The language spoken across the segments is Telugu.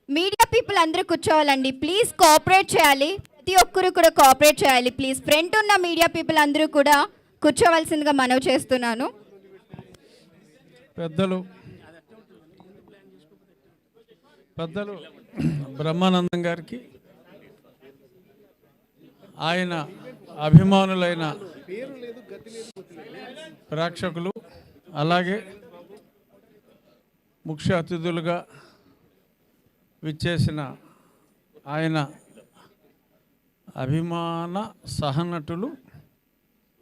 మీడియా పీపుల్ అందరూ కూర్చోవాలండి. ప్లీజ్ కోఆపరేట్ చేయాలి. ప్రతి ఒక్కరు కూడా కోఆపరేట్ చేయాలి ప్లీజ్. ఫ్రంట్ ఉన్న మీడియా పీపుల్ అందరూ కూడా కూర్చోవలసిందిగా మనవి చేస్తున్నాను. పెద్దలు బ్రహ్మానందం గారికి, ఆయన అభిమానులైన ప్రేక్షకులు, అలాగే ముఖ్య అతిథులుగా విచ్చేసిన ఆయన అభిమాన సహనటులు,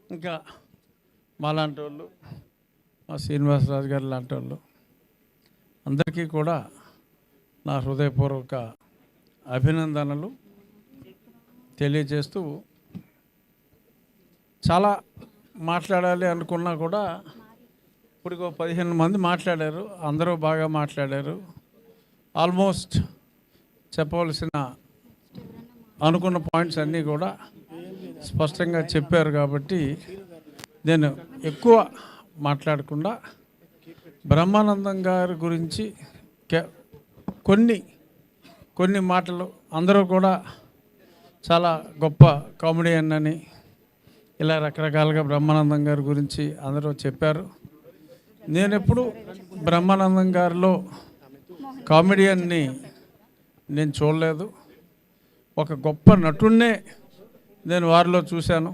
ఇంకా మాలాంటి వాళ్ళు, మా శ్రీనివాసరాజు గారు లాంటి వాళ్ళు అందరికీ కూడా నా హృదయపూర్వక అభినందనలు తెలియజేస్తూ, చాలా మాట్లాడాలి అనుకున్నా కూడా ఇప్పుడు 15 మంది మాట్లాడారు. అందరూ బాగా మాట్లాడారు. ఆల్మోస్ట్ చెప్పవలసిన అనుకున్న పాయింట్స్ అన్నీ కూడా స్పష్టంగా చెప్పారు. కాబట్టి నేను ఎక్కువ మాట్లాడకుండా బ్రహ్మానందం గారి గురించి కొన్ని మాటలు, అందరూ కూడా చాలా గొప్ప కామెడియన్ అని ఇలా రకరకాలుగా బ్రహ్మానందం గారి గురించి అందరూ చెప్పారు. నేను ఎప్పుడు బ్రహ్మానందం గారిలో కామెడియన్ని నేను చూడలేదు. ఒక గొప్ప నటున్నే నేను వారిలో చూశాను.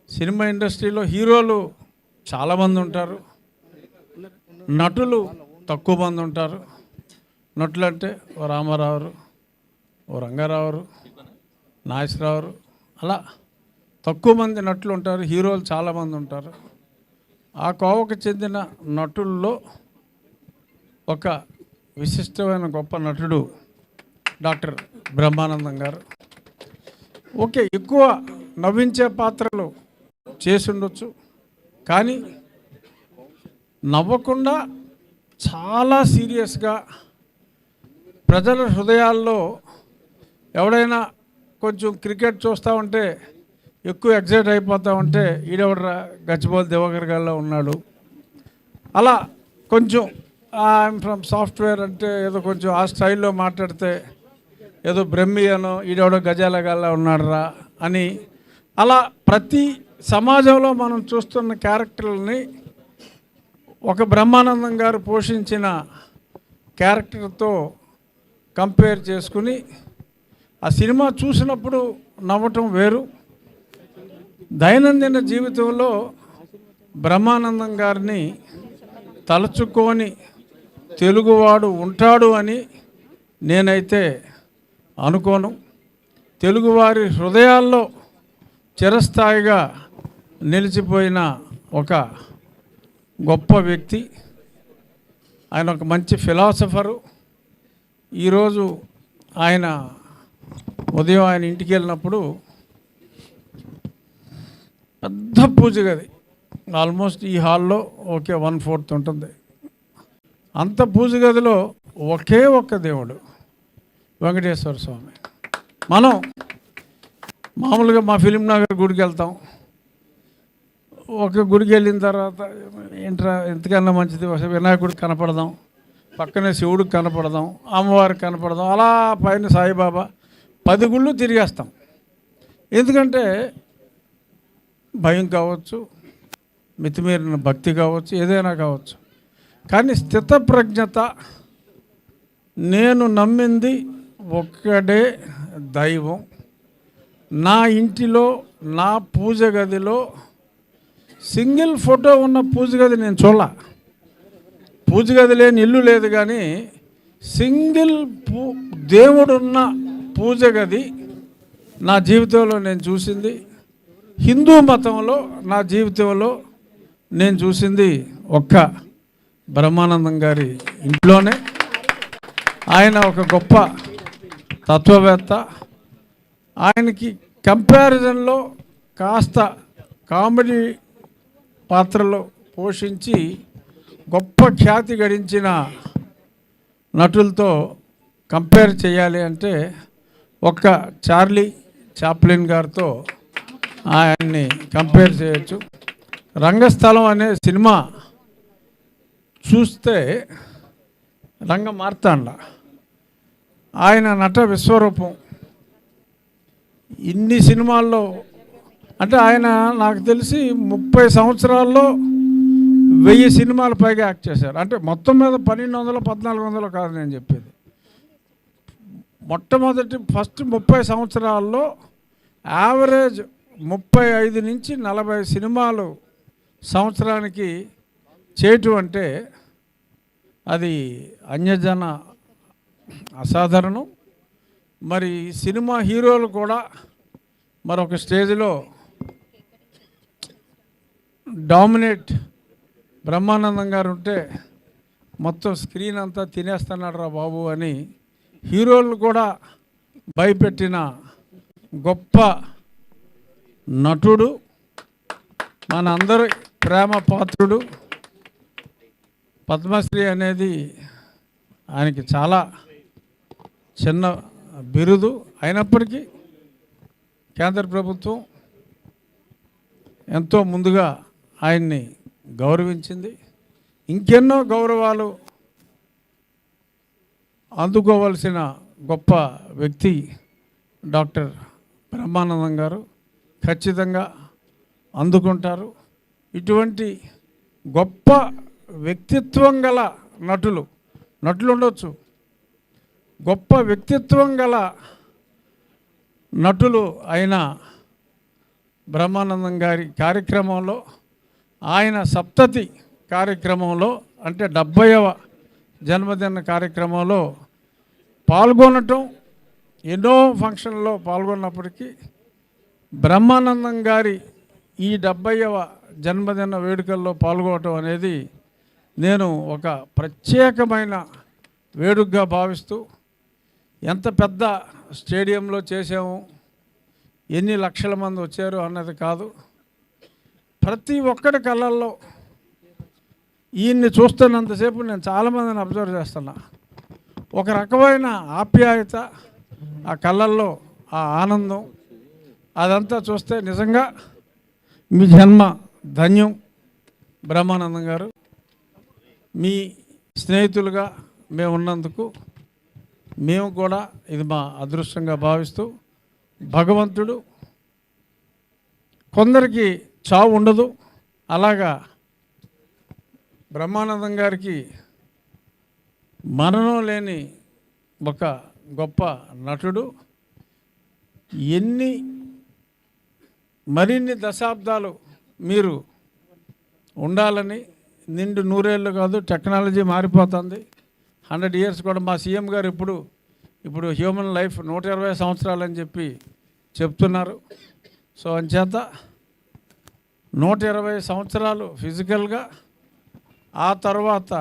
సినిమా ఇండస్ట్రీలో హీరోలు చాలామంది ఉంటారు, నటులు తక్కువ మంది ఉంటారు. నటులు అంటే ఓ రామారావు, ఓ రంగారావు, నాగేశ్వరరావు, అలా తక్కువ మంది నటులు ఉంటారు. హీరోలు చాలామంది ఉంటారు. ఆ కోవకు చెందిన నటుల్లో ఒక విశిష్టమైన గొప్ప నటుడు డాక్టర్ బ్రహ్మానందం గారు. ఓకే, ఎక్కువ నవ్వించే పాత్రలు చేసి ఉండొచ్చు, కానీ నవ్వకుండా చాలా సీరియస్గా ప్రజల హృదయాల్లో, ఎవడైనా కొంచెం క్రికెట్ చూస్తూ ఉంటే ఎక్కువ ఎగ్జైట్ అయిపోతూ ఉంటే ఈడెవడరా గచ్చిబౌలి దివాకర్ గారిలో ఉన్నాడు, అలా కొంచెం ఐఎమ్ ఫ్రమ్ సాఫ్ట్వేర్ అంటే ఏదో కొంచెం ఆ స్టైల్లో మాట్లాడితే ఏదో బ్రహ్మి అనో ఈడెవడో గజాల గాల్లో ఉన్నాడురా అని, అలా ప్రతి సమాజంలో మనం చూస్తున్న క్యారెక్టర్లని ఒక బ్రహ్మానందం గారు పోషించిన క్యారెక్టర్తో కంపేర్ చేసుకుని ఆ సినిమా చూసినప్పుడు నవ్వటం వేరు. దైనందిన జీవితంలో బ్రహ్మానందం గారిని తలుచుకొని తెలుగువాడు ఉంటాడు అని నేనైతే అనుకోను. తెలుగువారి హృదయాల్లో చిరస్థాయిగా నిలిచిపోయిన ఒక గొప్ప వ్యక్తి. ఆయన ఒక మంచి ఫిలాసఫరు. ఈరోజు ఆయన ఉదయం ఆయన ఇంటికి వెళ్ళినప్పుడు పెద్ద పూజ గది, ఆల్మోస్ట్ ఈ హాల్లో ఓకే 1/4 ఉంటుంది. అంత పూజ గదిలో ఒకే ఒక్క దేవుడు, వెంకటేశ్వర స్వామి. మనం మామూలుగా మా ఫిలిం నగర్ గుడికి వెళ్తాం. ఒక గుడికి వెళ్ళిన తర్వాత ఏంట్రా ఎంతకన్నా మంచిది వినాయకుడికి కనపడదాం, పక్కనే శివుడికి కనపడదాం, అమ్మవారికి కనపడదాం, అలా పైన సాయిబాబా 10 గుళ్ళు తిరిగేస్తాం. ఎందుకంటే భయం కావచ్చు, మితిమీరిన భక్తి కావచ్చు, ఏదైనా కావచ్చు. కానీ స్థితప్రజ్ఞత, నేను నమ్మింది ఒక్కడే దైవం, నా ఇంటిలో నా పూజ గదిలో సింగిల్ ఫోటో ఉన్న పూజ గది నేను చూడాల. పూజ గది లేని ఇల్లు లేదు, కానీ సింగిల్ దేవుడున్న పూజ గది నా జీవితంలో నేను చూసింది. హిందూ మతంలో నా జీవితంలో నేను చూసింది ఒక్క బ్రహ్మానందం గారి ఇంట్లోనే. ఆయన ఒక గొప్ప తత్వవేత్త. ఆయనకి కంపారిజన్లో కాస్త కామెడీ పాత్రలో పోషించి గొప్ప ఖ్యాతి గడించిన నటులతో కంపేర్ చేయాలి అంటే ఒక్క చార్లీ చాప్లిన్ గారితో ఆయన్ని కంపేర్ చేయొచ్చు. రంగస్థలం అనే సినిమా చూస్తే రంగం మారుతాండ ఆయన నట విశ్వరూపం. ఇన్ని సినిమాల్లో అంటే ఆయన నాకు తెలిసి 30 సంవత్సరాల్లో 1000 సినిమాలు పైగా యాక్ట్ చేశారు. అంటే మొత్తం మీద 1200 1400 కాదు నేను చెప్పేది. మొట్టమొదటి ఫస్ట్ 30 సంవత్సరాల్లో యావరేజ్ 35 నుంచి 40 సినిమాలు సంవత్సరానికి చేయటం అంటే అది అన్యజన అసాధారణం. మరి సినిమా హీరోలు కూడా మరొక స్టేజ్లో డామినేట్ బ్రహ్మానందం గారు ఉంటే మొత్తం స్క్రీన్ అంతా తినేస్తున్నాడు రా బాబు అని హీరోలు కూడా భయపెట్టిన గొప్ప నటుడు, మన అందరి ప్రేమ పాత్రుడు. పద్మశ్రీ అనేది ఆయనకి చాలా చిన్న బిరుదు అయినప్పటికీ కేంద్ర ప్రభుత్వం ఎంతో ముందుగా ఆయన్ని గౌరవించింది. ఇంకెన్నో గౌరవాలు అందుకోవలసిన గొప్ప వ్యక్తి డాక్టర్ బ్రహ్మానందం గారు. ఖచ్చితంగా అందుకుంటారు. ఇటువంటి గొప్ప వ్యక్తిత్వం గల నటులు ఉండొచ్చు, గొప్ప వ్యక్తిత్వం గల నటులు అయిన బ్రహ్మానందం గారి కార్యక్రమంలో, ఆయన సప్తతి కార్యక్రమంలో అంటే 70వ జన్మదిన కార్యక్రమంలో పాల్గొనటం, ఎన్నో ఫంక్షన్లో పాల్గొన్నప్పటికీ బ్రహ్మానందం గారి ఈ 70వ జన్మదిన వేడుకల్లో పాల్గొనటం అనేది నేను ఒక ప్రత్యేకమైన వేడుకగా భావిస్తూ, ఎంత పెద్ద స్టేడియంలో చేసాము, ఎన్ని లక్షల మంది వచ్చారు అన్నది కాదు, ప్రతి ఒక్కడి కళ్ళల్లో ఈయన్ని చూస్తున్నంతసేపు నేను చాలామందిని అబ్జర్వ్ చేస్తున్నా. ఒక రకమైన ఆప్యాయత ఆ కళ్ళల్లో, ఆ ఆనందం, అదంతా చూస్తే నిజంగా మీ జన్మ ధన్యం బ్రహ్మానందం గారు. మీ స్నేహితులుగా మేము ఉన్నందుకు మేము కూడా ఇది మా అదృష్టంగా భావిస్తూ, భగవంతుడు కొందరికి చావు ఉండదు, అలాగా బ్రహ్మానందం గారికి మరణం లేని ఒక గొప్ప నటుడు. మరిన్ని దశాబ్దాలు మీరు ఉండాలని, నిండు 100 ఏళ్ళు కాదు, టెక్నాలజీ మారిపోతుంది, 100 years కూడా. మా సీఎం గారు ఇప్పుడు హ్యూమన్ లైఫ్ 120 సంవత్సరాలు అని చెప్పి చెప్తున్నారు. సో అంచేత 120 సంవత్సరాలు ఫిజికల్గా, ఆ తర్వాత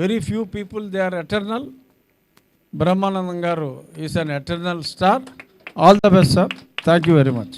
very few people they are eternal. Brahmanandam గారు is an eternal star. All the best sir. Thank you very much.